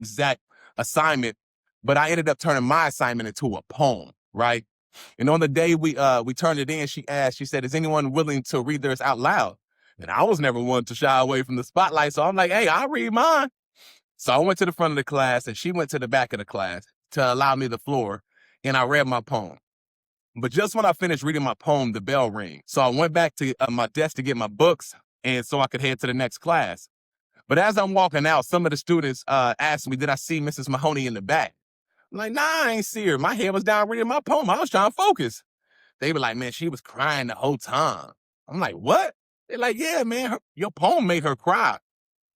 exact assignment, but I ended up turning my assignment into a poem, right? And on the day we turned it in, she said, "Is anyone willing to read theirs out loud?" And I was never one to shy away from the spotlight, so I'm like, "Hey, I'll read mine." So I went to the front of the class, and she went to the back of the class to allow me the floor, and I read my poem. But just when I finished reading my poem, the bell rang. So I went back to my desk to get my books, and so I could head to the next class. But as I'm walking out, some of the students asked me, "Did I see Mrs. Mahoney in the back?" I'm like, "Nah, I ain't see her. My head was down reading my poem. I was trying to focus." They were like, "Man, she was crying the whole time." I'm like, "What?" They're like, "Yeah, man, your poem made her cry."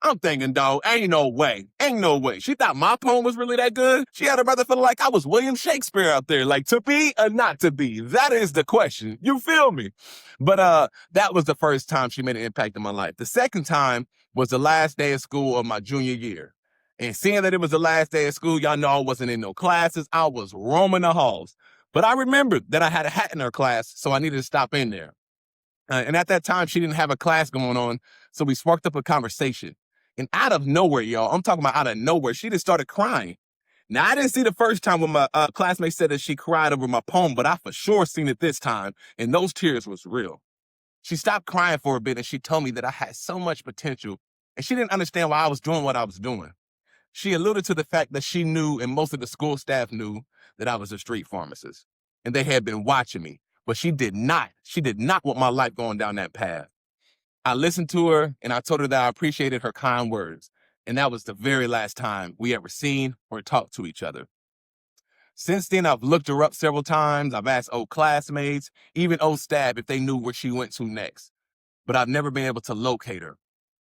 I'm thinking, dog, ain't no way. Ain't no way. She thought my poem was really that good. She had her brother feeling like I was William Shakespeare out there, like to be or not to be. That is the question. You feel me? But that was the first time she made an impact in my life. The second time was the last day of school of my junior year. And seeing that it was the last day of school, y'all know I wasn't in no classes. I was roaming the halls. But I remembered that I had a hat in her class, so I needed to stop in there. And at that time, she didn't have a class going on, so we sparked up a conversation. And out of nowhere, y'all, I'm talking about out of nowhere, she just started crying. Now, I didn't see the first time when my classmate said that she cried over my poem, but I for sure seen it this time, and those tears was real. She stopped crying for a bit, and she told me that I had so much potential, and she didn't understand why I was doing what I was doing. She alluded to the fact that she knew, and most of the school staff knew, that I was a street pharmacist, and they had been watching me, but she did not want my life going down that path. I listened to her, and I told her that I appreciated her kind words. And that was the very last time we ever seen or talked to each other. Since then, I've looked her up several times. I've asked old classmates, even old staff, if they knew where she went to next. But I've never been able to locate her.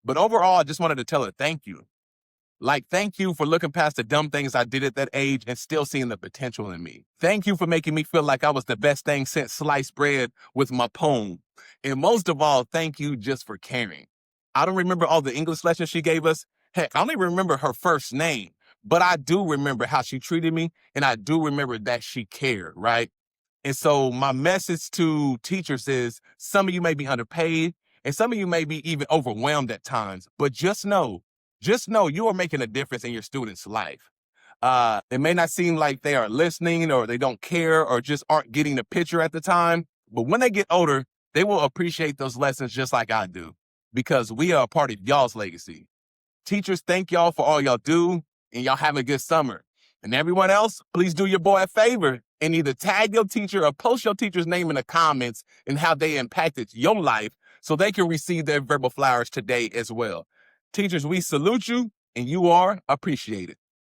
But overall, I just wanted to tell her thank you. Like, thank you for looking past the dumb things I did at that age and still seeing the potential in me. Thank you for making me feel like I was the best thing since sliced bread with my poem. And most of all, thank you just for caring. I don't remember all the English lessons she gave us. Heck, I don't even remember her first name. But I do remember how she treated me, and I do remember that she cared, right? And so my message to teachers is some of you may be underpaid, and some of you may be even overwhelmed at times, but just know you are making a difference in your student's life. It may not seem like they are listening or they don't care or just aren't getting the picture at the time, but when they get older, they will appreciate those lessons just like I do, because we are a part of y'all's legacy. Teachers, thank y'all for all y'all do, and y'all have a good summer. And everyone else, please do your boy a favor and either tag your teacher or post your teacher's name in the comments and how they impacted your life so they can receive their verbal flowers today as well. Teachers, we salute you, and you are appreciated.